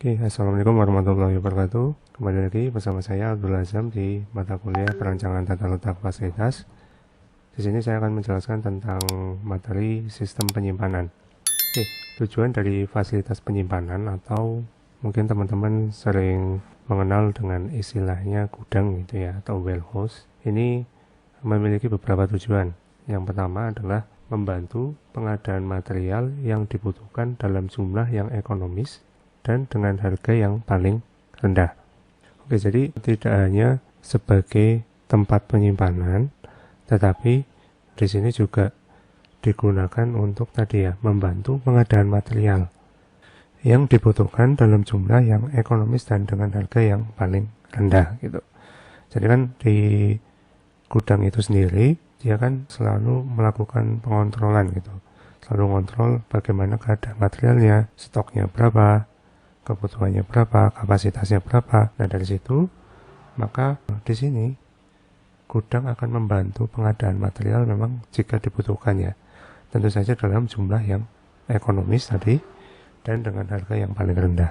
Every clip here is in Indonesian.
Oke, Assalamualaikum warahmatullahi wabarakatuh. Kembali lagi bersama saya Abdul Azam di mata kuliah Perancangan Tata Letak Fasilitas. Di sini saya akan menjelaskan tentang materi sistem penyimpanan. Oke, tujuan dari fasilitas penyimpanan atau mungkin teman-teman sering mengenal dengan istilahnya gudang gitu ya, atau warehouse. Ini memiliki beberapa tujuan. Yang pertama adalah membantu pengadaan material yang dibutuhkan dalam jumlah yang ekonomis dan dengan harga yang paling rendah. Oke, jadi tidak hanya sebagai tempat penyimpanan, tetapi di sini juga digunakan untuk tadi ya, membantu pengadaan material yang dibutuhkan dalam jumlah yang ekonomis dan dengan harga yang paling rendah gitu. Jadi kan di gudang itu sendiri dia kan selalu melakukan pengontrolan gitu, selalu ngontrol bagaimana keadaan materialnya, stoknya berapa, kebutuhannya berapa, kapasitasnya berapa. Nah dari situ maka di sini gudang akan membantu pengadaan material memang jika dibutuhkan ya, tentu saja dalam jumlah yang ekonomis tadi dan dengan harga yang paling rendah.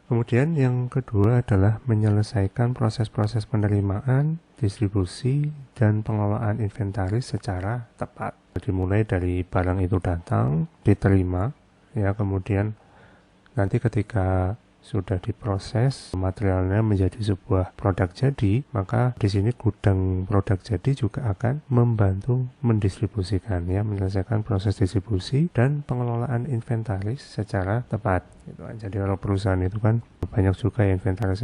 Kemudian yang kedua adalah menyelesaikan proses-proses penerimaan, distribusi, dan pengelolaan inventaris secara tepat. Dimulai dari barang itu datang, diterima, ya kemudian nanti ketika sudah diproses materialnya menjadi sebuah produk jadi, maka di sini gudang produk jadi juga akan membantu mendistribusikan ya, menyelesaikan proses distribusi dan pengelolaan inventaris secara tepat gitu kan. Jadi kalau perusahaan itu kan banyak juga inventaris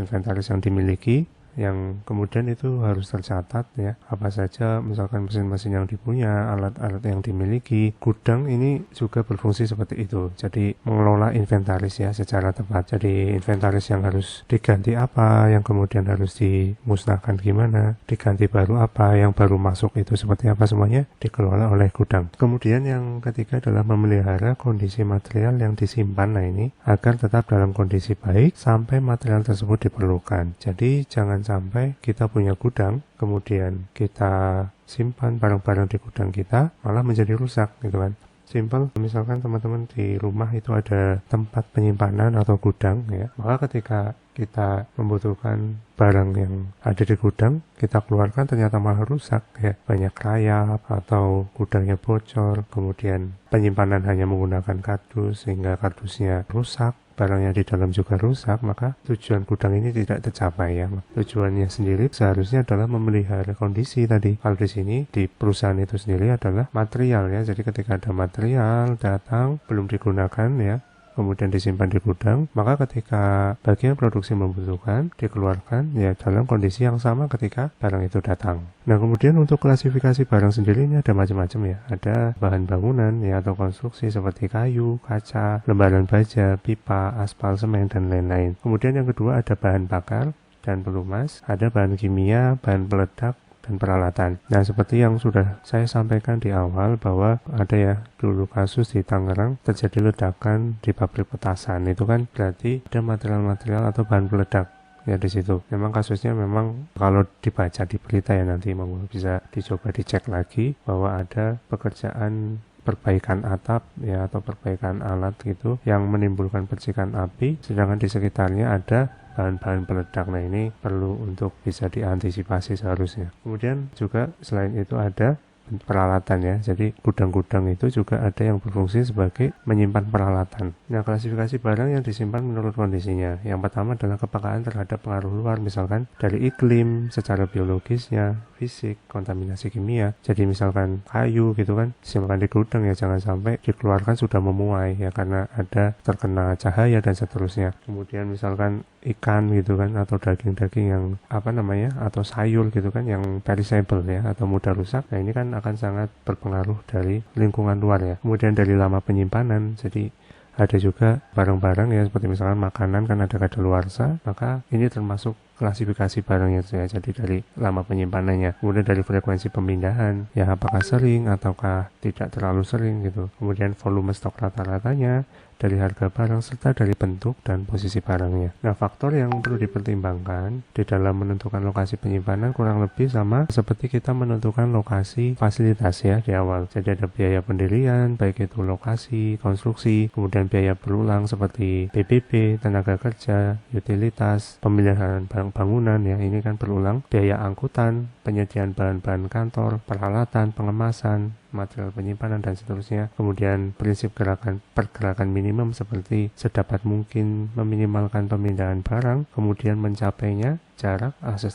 yang dimiliki, yang kemudian itu harus tercatat ya, apa saja misalkan mesin-mesin yang dipunya, alat-alat yang dimiliki. Gudang ini juga berfungsi seperti itu, jadi mengelola inventaris ya secara tepat. Jadi inventaris yang harus diganti apa, yang kemudian harus dimusnahkan gimana, diganti baru apa, yang baru masuk itu seperti apa, semuanya dikelola oleh gudang. Kemudian yang ketiga adalah memelihara kondisi material yang disimpan, nah ini agar tetap dalam kondisi baik sampai material tersebut diperlukan. Jadi jangan sampai kita punya gudang, kemudian kita simpan barang-barang di gudang kita malah menjadi rusak gitu kan. Simpel, misalkan teman-teman di rumah itu ada tempat penyimpanan atau gudang ya, maka ketika kita membutuhkan barang yang ada di gudang, kita keluarkan ternyata malah rusak ya, banyak rayap atau gudangnya bocor, kemudian penyimpanan hanya menggunakan kardus sehingga kardusnya rusak, barangnya di dalam juga rusak, maka tujuan gudang ini tidak tercapai ya. Tujuannya sendiri seharusnya adalah memelihara kondisi tadi. Kalau di sini di perusahaan itu sendiri adalah material ya. Jadi ketika ada material datang belum digunakan ya, kemudian disimpan di gudang, maka ketika bagian produksi membutuhkan, dikeluarkan ya dalam kondisi yang sama ketika barang itu datang. Nah kemudian untuk klasifikasi barang sendiri ini ada macam-macam ya, ada bahan bangunan ya atau konstruksi seperti kayu, kaca, lembaran baja, pipa, aspal, semen, dan lain-lain. Kemudian yang kedua ada bahan bakar dan pelumas, ada bahan kimia, bahan peledak, dan peralatan. Nah seperti yang sudah saya sampaikan di awal bahwa ada ya dulu kasus di Tangerang terjadi ledakan di pabrik petasan, itu kan berarti ada material-material atau bahan peledak ya di situ. Memang kasusnya memang kalau dibaca di berita ya, nanti bisa dicoba dicek lagi bahwa ada pekerjaan perbaikan atap ya atau perbaikan alat gitu yang menimbulkan percikan api, sedangkan di sekitarnya ada bahan-bahan peledak. Nah ini perlu untuk bisa diantisipasi seharusnya. Kemudian juga selain itu ada peralatan ya, jadi gudang-gudang itu juga ada yang berfungsi sebagai menyimpan peralatan. Nah klasifikasi barang yang disimpan menurut kondisinya, yang pertama adalah kepekaan terhadap pengaruh luar, misalkan dari iklim, secara biologisnya, fisik, kontaminasi kimia. Jadi misalkan kayu gitu kan disimpan di gudang ya, jangan sampai dikeluarkan sudah memuai ya karena ada terkena cahaya dan seterusnya. Kemudian misalkan ikan gitu kan atau daging-daging yang atau sayur gitu kan yang perishable ya atau mudah rusak. Nah ini kan akan sangat berpengaruh dari lingkungan luar ya. Kemudian dari lama penyimpanan, jadi ada juga barang-barang ya seperti misalkan makanan kan ada kadaluarsa, maka ini termasuk klasifikasi barangnya ya. Jadi dari lama penyimpanannya, kemudian dari frekuensi pemindahan ya, apakah sering ataukah tidak terlalu sering gitu, kemudian volume stok rata-ratanya, dari harga barang, serta dari bentuk dan posisi barangnya. Nah, faktor yang perlu dipertimbangkan di dalam menentukan lokasi penyimpanan kurang lebih sama seperti kita menentukan lokasi fasilitas ya di awal. Jadi ada biaya pendirian, baik itu lokasi, konstruksi, kemudian biaya berulang seperti PBB, tenaga kerja, utilitas, pemeliharaan barang bangunan ya, ini kan berulang, biaya angkutan, penyediaan bahan-bahan kantor, peralatan, pengemasan, material penyimpanan dan seterusnya. Kemudian prinsip pergerakan minimum seperti sedapat mungkin meminimalkan pemindahan barang, kemudian mencapainya, jarak, akses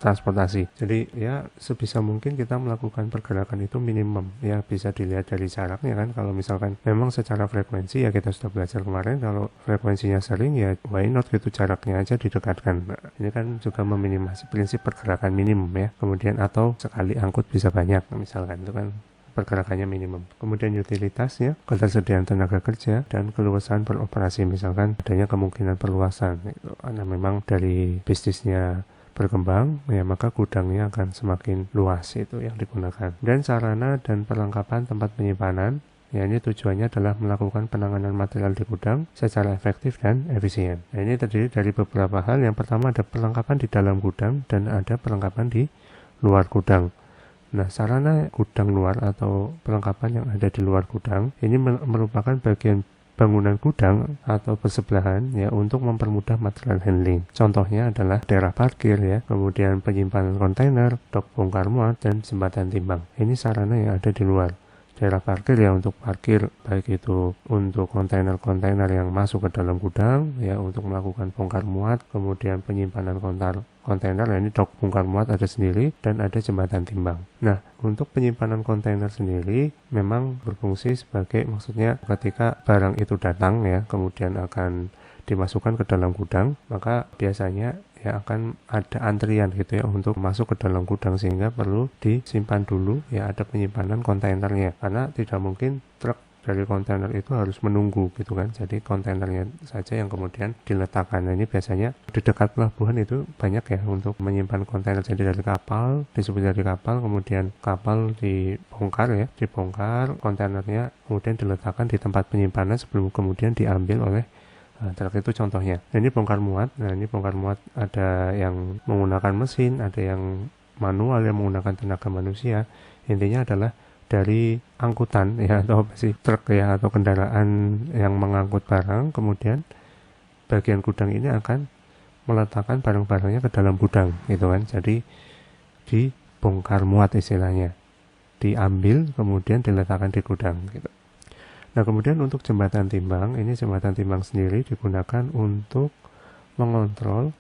transportasi. Jadi ya sebisa mungkin kita melakukan pergerakan itu minimum. Ya bisa dilihat dari jaraknya kan. Kalau misalkan memang secara frekuensi ya kita sudah belajar kemarin, kalau frekuensinya sering ya why not gitu, jaraknya aja didekatkan. Nah, ini kan juga meminimasi prinsip pergerakan minimum ya. Kemudian atau sekali angkut bisa banyak misalkan, itu kan pergerakannya minimum. Kemudian utilitasnya, ketersediaan tenaga kerja dan keluasan beroperasi, misalkan adanya kemungkinan perluasan gitu. Karena memang dari bisnisnya berkembang ya, maka gudangnya akan semakin luas, itu yang digunakan. Dan sarana dan perlengkapan tempat penyimpanan ya, ini tujuannya adalah melakukan penanganan material di gudang secara efektif dan efisien. Nah, ini terdiri dari beberapa hal. Yang pertama ada perlengkapan di dalam gudang dan ada perlengkapan di luar gudang. Nah, sarana gudang luar atau perlengkapan yang ada di luar gudang ini merupakan bagian bangunan gudang atau bersebelahan ya, untuk mempermudah material handling. Contohnya adalah daerah parkir ya, kemudian penyimpanan kontainer, dok bongkar muat, dan jembatan timbang. Ini sarana yang ada di luar. Daerah parkir ya untuk parkir, baik itu untuk kontainer-kontainer yang masuk ke dalam gudang ya, untuk melakukan bongkar muat, kemudian penyimpanan kontainer ya, ini dok bongkar muat ada sendiri, dan ada jembatan timbang. Nah, untuk penyimpanan kontainer sendiri memang berfungsi sebagai, maksudnya ketika barang itu datang ya, kemudian akan dimasukkan ke dalam gudang, maka biasanya ya akan ada antrian gitu ya untuk masuk ke dalam gudang, sehingga perlu disimpan dulu ya, ada penyimpanan kontainernya, karena tidak mungkin truk dari kontainer itu harus menunggu gitu kan. Jadi kontainernya saja yang kemudian diletakkan. Nah, ini biasanya di dekat pelabuhan itu banyak ya untuk menyimpan kontainer. Jadi dari kapal, disebut dari kapal, kemudian kapal dibongkar ya, dibongkar kontainernya, kemudian diletakkan di tempat penyimpanan sebelum kemudian diambil oleh truk, itu contohnya. Nah, ini bongkar muat. Nah, ini bongkar muat ada yang menggunakan mesin, ada yang manual yang menggunakan tenaga manusia. Intinya adalah dari angkutan ya, atau truk ya, atau kendaraan yang mengangkut barang, kemudian bagian gudang ini akan meletakkan barang-barangnya ke dalam gudang gitu kan. Jadi dibongkar muat istilahnya, diambil kemudian diletakkan di gudang gitu. Nah, kemudian untuk jembatan timbang, ini jembatan timbang sendiri digunakan untuk mengontrol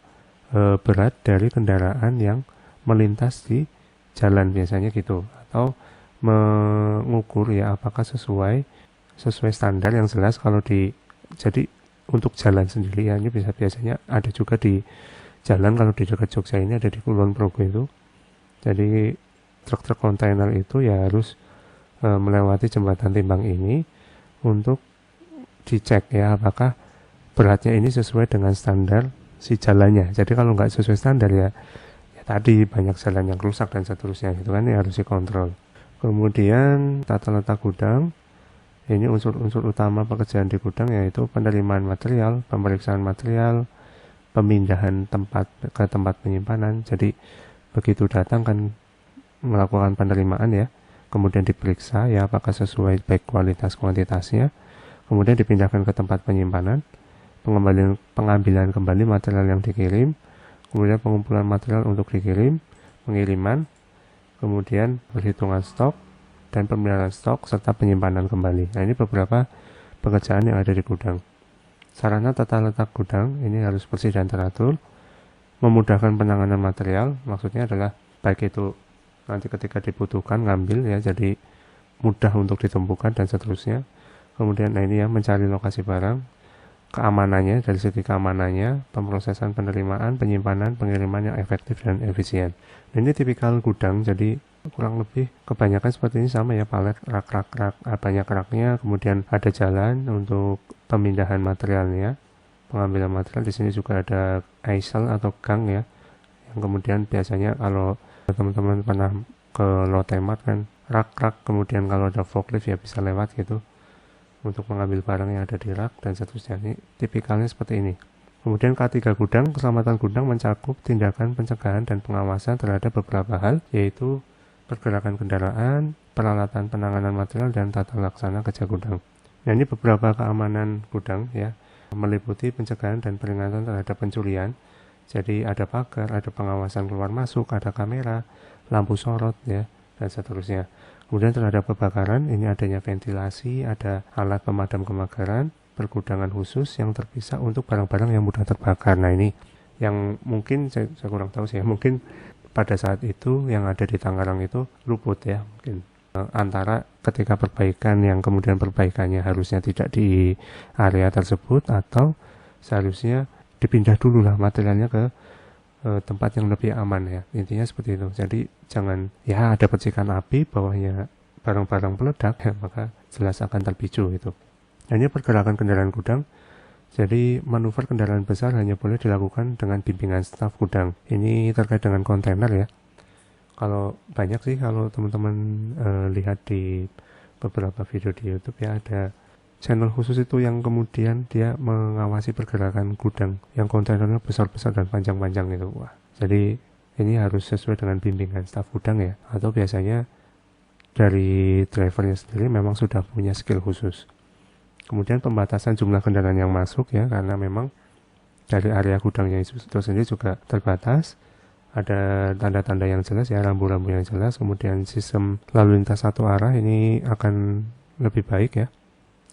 berat dari kendaraan yang melintas di jalan biasanya gitu, atau mengukur ya apakah sesuai standar yang jelas. Kalau jadi untuk jalan sendiri ya, ini biasanya ada juga di jalan. Kalau di dekat Jogja ini ada di Kulon Progo itu, jadi truk-truk kontainer itu ya harus melewati jembatan timbang ini untuk dicek ya apakah beratnya ini sesuai dengan standar si jalannya. Jadi kalau nggak sesuai standar ya tadi banyak jalan yang rusak dan seterusnya gitu kan, ya harus dikontrol. Kemudian tata letak gudang, ini unsur-unsur utama pekerjaan di gudang yaitu penerimaan material, pemeriksaan material, pemindahan ke tempat penyimpanan. Jadi begitu datang kan melakukan penerimaan ya, kemudian diperiksa ya apakah sesuai baik kualitas kuantitasnya, kemudian dipindahkan ke tempat penyimpanan, pengambilan kembali material yang dikirim, kemudian pengumpulan material untuk dikirim, pengiriman, kemudian perhitungan stok dan pemeliharaan stok serta penyimpanan kembali. Nah, ini beberapa pekerjaan yang ada di gudang. Sarana tata letak gudang ini harus bersih dan teratur, memudahkan penanganan material, maksudnya adalah baik itu nanti ketika dibutuhkan ngambil ya, jadi mudah untuk ditemukan dan seterusnya. Kemudian nah ini ya, mencari lokasi barang, keamanannya, dari segi keamanannya, pemrosesan penerimaan, penyimpanan, pengiriman yang efektif dan efisien. Nah, ini tipikal gudang, jadi kurang lebih kebanyakan seperti ini sama ya, palet, rak, banyak raknya, kemudian ada jalan untuk pemindahan materialnya, pengambilan material. Di sini juga ada aisle atau gang ya, yang kemudian biasanya kalau teman-teman pernah ke Lotte Mart kan, rak, kemudian kalau ada forklift ya bisa lewat gitu untuk mengambil barang yang ada di rak dan seterusnya. Ini tipikalnya seperti ini. Kemudian K3 gudang, keselamatan gudang mencakup tindakan pencegahan dan pengawasan terhadap beberapa hal, yaitu pergerakan kendaraan, peralatan penanganan material, dan tata laksana kerja gudang. Nah, ini beberapa keamanan gudang ya, meliputi pencegahan dan peringatan terhadap pencurian. Jadi ada pagar, ada pengawasan keluar masuk, ada kamera, lampu sorot ya, dan seterusnya. Kemudian terhadap kebakaran, ini adanya ventilasi, ada alat pemadam kebakaran, pergudangan khusus yang terpisah untuk barang-barang yang mudah terbakar. Nah, ini yang mungkin saya kurang tahu sih ya, mungkin pada saat itu yang ada di Tangerang itu luput ya, mungkin antara ketika perbaikan yang kemudian perbaikannya harusnya tidak di area tersebut, atau seharusnya dipindah dulu lah materialnya ke tempat yang lebih aman ya, intinya seperti itu. Jadi jangan ya ada percikan api bawahnya barang-barang peledak ya, maka jelas akan terpicu itu. Hanya pergerakan kendaraan gudang, jadi manuver kendaraan besar hanya boleh dilakukan dengan bimbingan staf gudang. Ini terkait dengan kontainer ya. Kalau banyak sih, kalau teman-teman lihat di beberapa video di YouTube ya, ada channel khusus itu yang kemudian dia mengawasi pergerakan gudang yang kontainernya besar-besar dan panjang-panjang gitu. Wah, jadi ini harus sesuai dengan bimbingan staf gudang ya, atau biasanya dari drivernya sendiri memang sudah punya skill khusus. Kemudian pembatasan jumlah kendaraan yang masuk ya, karena memang dari area gudangnya itu sendiri juga terbatas. Ada tanda-tanda yang jelas ya, rambu-rambu yang jelas. Kemudian sistem lalu lintas satu arah ini akan lebih baik ya.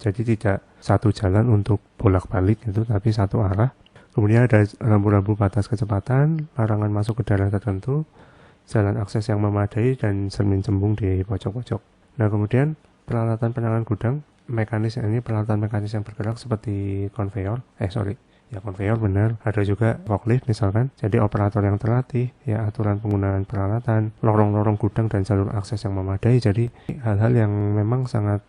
Jadi tidak satu jalan untuk bolak-balik itu, tapi satu arah. Kemudian ada rambu-rambu batas kecepatan, larangan masuk ke daerah tertentu, jalan akses yang memadai, dan cermin cembung di pojok-pojok. Nah, kemudian peralatan penanganan gudang, peralatan mekanis yang bergerak seperti konveyor, konveyor benar. Ada juga forklift misalkan. Jadi operator yang terlatih, ya aturan penggunaan peralatan, lorong-lorong gudang dan jalur akses yang memadai. Jadi hal-hal yang memang sangat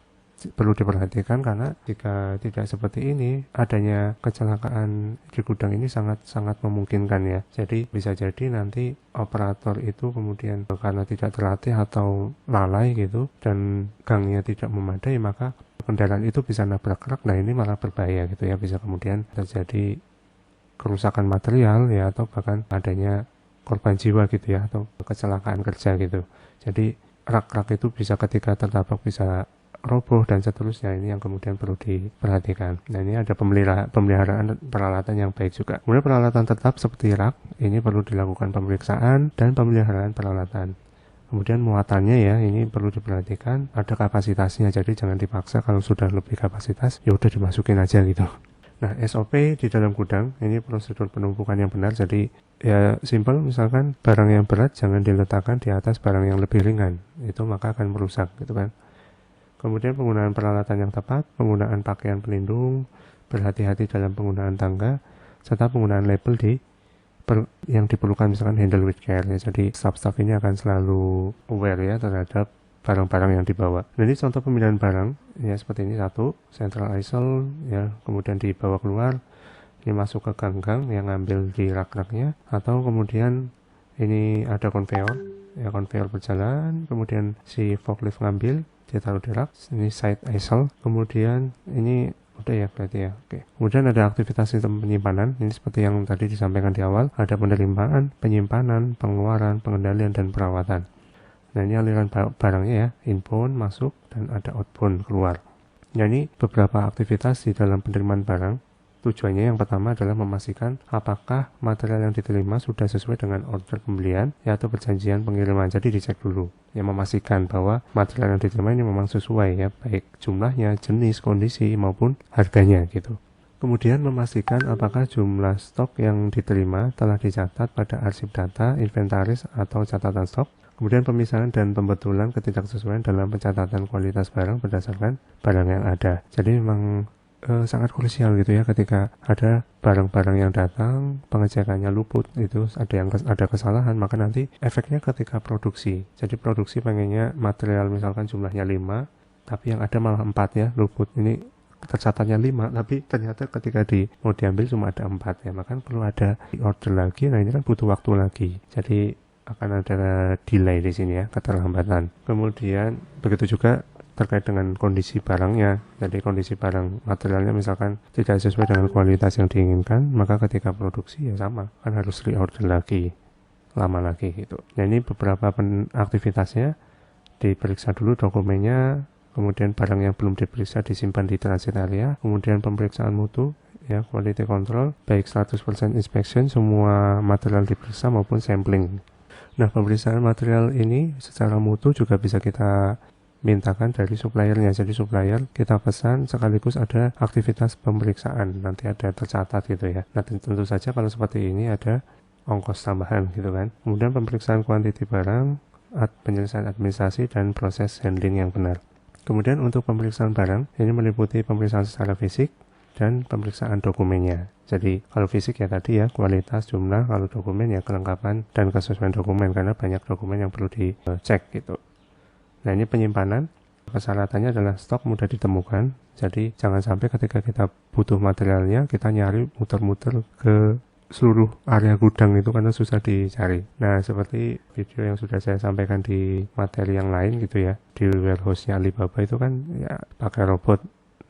perlu diperhatikan, karena jika tidak seperti ini, adanya kecelakaan di gudang ini sangat memungkinkan ya. Jadi bisa jadi nanti operator itu kemudian karena tidak terlatih atau lalai gitu, dan gangnya tidak memadai, maka kendaraan itu bisa nabrak rak. Nah, ini malah berbahaya gitu ya, bisa kemudian terjadi kerusakan material ya, atau bahkan adanya korban jiwa gitu ya, atau kecelakaan kerja gitu. Jadi rak-rak itu bisa ketika tertabrak bisa roboh dan seterusnya. Ini yang kemudian perlu diperhatikan. Nah, ini ada pemeliharaan peralatan yang baik juga. Kemudian peralatan tetap seperti rak, ini perlu dilakukan pemeriksaan dan pemeliharaan peralatan. Kemudian muatannya ya, ini perlu diperhatikan, ada kapasitasnya, jadi jangan dipaksa. Kalau sudah lebih kapasitas, ya udah dimasukin aja gitu. Nah, SOP di dalam gudang, ini prosedur penumpukan yang benar. Jadi ya simpel, misalkan barang yang berat jangan diletakkan di atas barang yang lebih ringan, itu maka akan merusak gitu kan. Kemudian penggunaan peralatan yang tepat, penggunaan pakaian pelindung, berhati-hati dalam penggunaan tangga, serta penggunaan label yang diperlukan, misalkan handle with care ya. Jadi staff-staff ini akan selalu aware ya terhadap barang-barang yang dibawa. Nah, ini contoh pemilihan barang ya, seperti ini. Satu, central aisle ya, kemudian dibawa keluar, ini masuk ke gang-gang yang ngambil di rak-raknya, atau kemudian ini ada konveyor ya, konveyor berjalan, kemudian si forklift ngambil, dia taruh di rak. Ini side aisle, kemudian ini udah ya berarti ya. Oke. Kemudian ada aktivitas sistem penyimpanan. Ini seperti yang tadi disampaikan di awal, ada penerimaan, penyimpanan, pengeluaran, pengendalian, dan perawatan. Nah, ini aliran barangnya ya, inbound masuk dan ada outbound keluar. Nah, ini beberapa aktivitas di dalam penerimaan barang. Tujuannya yang pertama adalah memastikan apakah material yang diterima sudah sesuai dengan order pembelian ya, atau perjanjian pengiriman. Jadi dicek dulu ya, memastikan bahwa material yang diterima ini memang sesuai ya, baik jumlahnya, jenis, kondisi, maupun harganya gitu. Kemudian memastikan apakah jumlah stok yang diterima telah dicatat pada arsip data, inventaris, atau catatan stok. Kemudian pemisahan dan pembetulan ketidaksesuaian dalam pencatatan kualitas barang berdasarkan barang yang ada. Jadi memang sangat krusial gitu ya, ketika ada barang-barang yang datang, pengecekannya luput, itu ada kesalahan, maka nanti efeknya ketika produksi. Jadi produksi pengennya material misalkan jumlahnya 5, tapi yang ada malah 4 ya, luput. Ini tercatatnya 5, tapi ternyata ketika mau diambil cuma ada 4 ya, maka perlu ada order lagi. Nah, ini kan butuh waktu lagi. Jadi akan ada delay di sini ya, keterlambatan. Kemudian begitu juga terkait dengan kondisi barangnya. Jadi kondisi barang materialnya misalkan tidak sesuai dengan kualitas yang diinginkan, maka ketika produksi ya sama, kan harus reorder lagi, lama lagi gitu. Nah ini beberapa aktivitasnya, diperiksa dulu dokumennya, kemudian barang yang belum diperiksa disimpan di transit area, kemudian pemeriksaan mutu, ya quality control, baik 100% inspection, semua material diperiksa maupun sampling. Nah pemeriksaan material ini secara mutu juga bisa kita mintakan dari suppliernya. Jadi supplier kita pesan sekaligus ada aktivitas pemeriksaan, nanti ada tercatat gitu ya. Nah tentu saja kalau seperti ini ada ongkos tambahan gitu kan. Kemudian pemeriksaan kuantiti barang, penyelesaian administrasi dan proses handling yang benar. Kemudian untuk pemeriksaan barang ini meliputi pemeriksaan secara fisik dan pemeriksaan dokumennya. Jadi kalau fisik ya tadi ya kualitas, jumlah, kalau dokumen ya kelengkapan dan kesesuaian dokumen, karena banyak dokumen yang perlu dicek gitu. Nah ini penyimpanan, persyaratannya adalah stok mudah ditemukan. Jadi jangan sampai ketika kita butuh materialnya kita nyari muter-muter ke seluruh area gudang itu karena susah dicari. Nah seperti video yang sudah saya sampaikan di materi yang lain gitu ya, di warehouse-nya Alibaba itu kan ya pakai robot,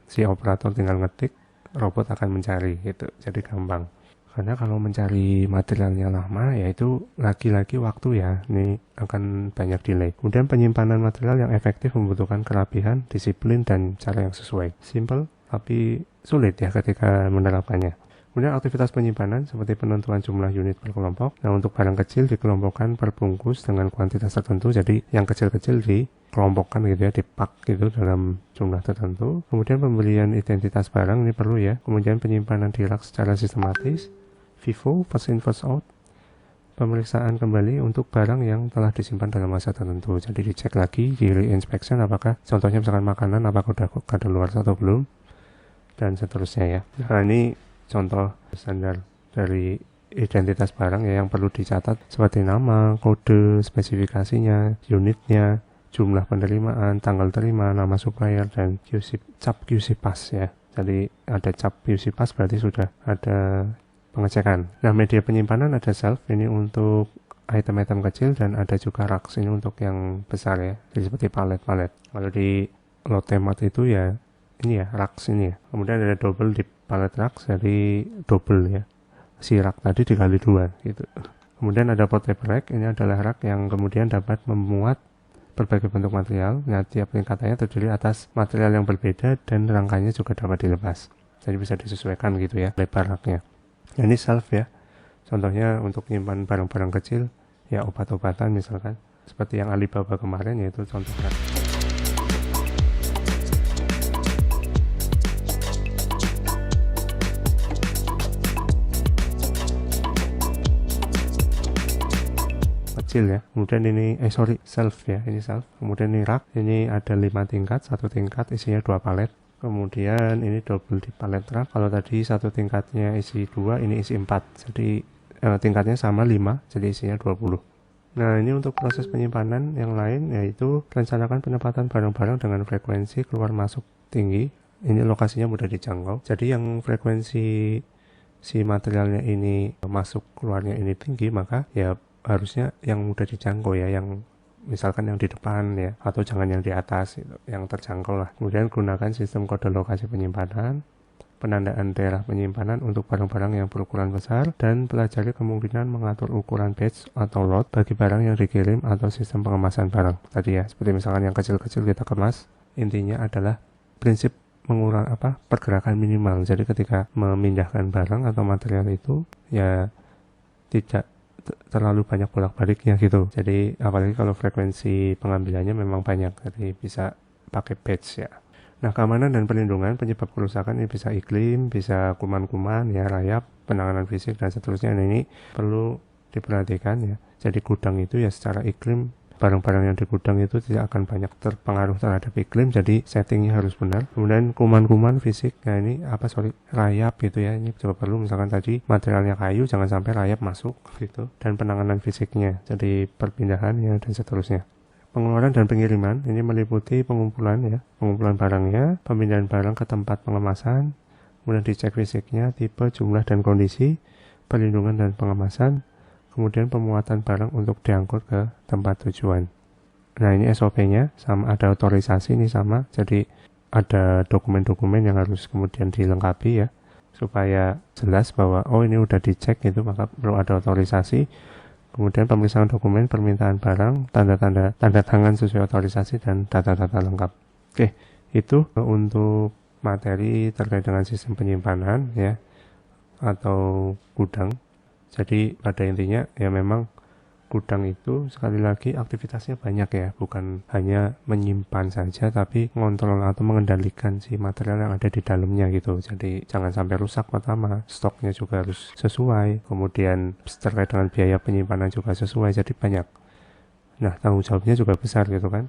si operator tinggal ngetik, robot akan mencari gitu, jadi gampang. Karena kalau mencari materialnya lama, ya itu lagi-lagi waktu ya, ini akan banyak delay. Kemudian penyimpanan material yang efektif membutuhkan kerapihan, disiplin, dan cara yang sesuai. Simple, tapi sulit ya ketika menerapkannya. Kemudian aktivitas penyimpanan seperti penentuan jumlah unit per kelompok. Nah untuk barang kecil dikelompokkan per bungkus dengan kuantitas tertentu, jadi yang kecil-kecil dikelompokkan gitu ya, dipak gitu dalam jumlah tertentu. Kemudian pembelian identitas barang ini perlu ya. Kemudian penyimpanan di rak secara sistematis. FIFO, first in first out, pemeriksaan kembali untuk barang yang telah disimpan dalam masa tertentu. Jadi dicek lagi, di re-inspection apakah contohnya misalkan makanan apakah udah kadaluarsa atau belum, dan seterusnya ya. Nah ini contoh standar dari identitas barang ya yang perlu dicatat seperti nama, kode, spesifikasinya, unitnya, jumlah penerimaan, tanggal terima, nama supplier, dan cap QC pass ya. Jadi ada cap QC pass berarti sudah ada pengecekan. Nah media penyimpanan ada shelf ini untuk item-item kecil, dan ada juga racks ini untuk yang besar ya, jadi seperti palet-palet. Kalau di Lotte-Mart itu ya ini ya racks ini ya. Kemudian ada double di palet racks, jadi double ya, si rak tadi dikali 2 gitu. Kemudian ada portable rack, ini adalah rak yang kemudian dapat memuat berbagai bentuk material. Nah tiap tingkatannya terdiri atas material yang berbeda dan rangkanya juga dapat dilepas, jadi bisa disesuaikan gitu ya lebar raknya. Nah, ini shelf ya, contohnya untuk menyimpan barang-barang kecil ya, obat-obatan misalkan, seperti yang Alibaba kemarin, yaitu contohnya. Kecil ya. Kemudian ini shelf ya, ini shelf. Kemudian ini rak, ini ada 5 tingkat, satu tingkat isinya 2 palet. Kemudian ini double di palet rak. Kalau tadi satu tingkatnya isi 2, ini isi 4. Jadi tingkatnya sama 5, jadi isinya 20. Nah ini untuk proses penyimpanan yang lain, yaitu rencanakan penempatan barang-barang dengan frekuensi keluar masuk tinggi. Ini lokasinya mudah dijangkau. Jadi yang frekuensi si materialnya ini masuk keluarnya ini tinggi, maka ya harusnya yang mudah dijangkau ya, yang misalkan yang di depan ya, atau jangan yang di atas gitu, yang terjangkau lah. Kemudian gunakan sistem kode lokasi penyimpanan, penandaan daerah penyimpanan untuk barang-barang yang berukuran besar, dan pelajari kemungkinan mengatur ukuran batch atau lot bagi barang yang dikirim atau sistem pengemasan barang. Tadi ya, seperti misalkan yang kecil-kecil kita kemas, intinya adalah prinsip mengurangi pergerakan minimal. Jadi ketika memindahkan barang atau material itu ya tidak terlalu banyak bolak-baliknya gitu. Jadi apalagi kalau frekuensi pengambilannya memang banyak, jadi bisa pakai batch ya. Nah keamanan dan perlindungan penyebab kerusakan ini bisa iklim, bisa kuman-kuman ya, rayap, penanganan fisik dan seterusnya. Nah, ini perlu diperhatikan ya. Jadi gudang itu ya secara iklim, barang-barang yang di gudang itu tidak akan banyak terpengaruh terhadap iklim, jadi settingnya harus benar. Kemudian kuman-kuman fisik, nah ini rayap gitu ya, ini coba perlu misalkan tadi materialnya kayu, jangan sampai rayap masuk gitu. Dan penanganan fisiknya, jadi perpindahannya dan seterusnya. Pengeluaran dan pengiriman ini meliputi pengumpulan barangnya, pemindahan barang ke tempat pengemasan, kemudian dicek fisiknya, tipe, jumlah dan kondisi, perlindungan dan pengemasan, kemudian pemuatan barang untuk diangkut ke tempat tujuan. Nah, ini SOP-nya sama, ada otorisasi ini sama. Jadi ada dokumen-dokumen yang harus kemudian dilengkapi ya, supaya jelas bahwa oh ini udah dicek gitu, maka perlu ada otorisasi. Kemudian pemeriksaan dokumen, permintaan barang, tanda tangan sesuai otorisasi, dan data-data lengkap. Oke, itu untuk materi terkait dengan sistem penyimpanan ya, atau gudang. Jadi pada intinya ya memang gudang itu sekali lagi aktivitasnya banyak ya, bukan hanya menyimpan saja tapi ngontrol atau mengendalikan si material yang ada di dalamnya gitu. Jadi jangan sampai rusak pertama, stoknya juga harus sesuai, kemudian terkait dengan biaya penyimpanan juga sesuai, jadi banyak. Nah, tanggung jawabnya juga besar gitu kan.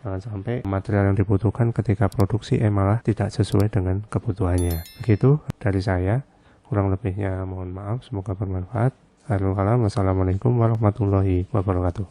Jangan sampai material yang dibutuhkan ketika produksi malah tidak sesuai dengan kebutuhannya. Begitu dari saya, kurang lebihnya mohon maaf, semoga bermanfaat. Assalamualaikum warahmatullahi wabarakatuh.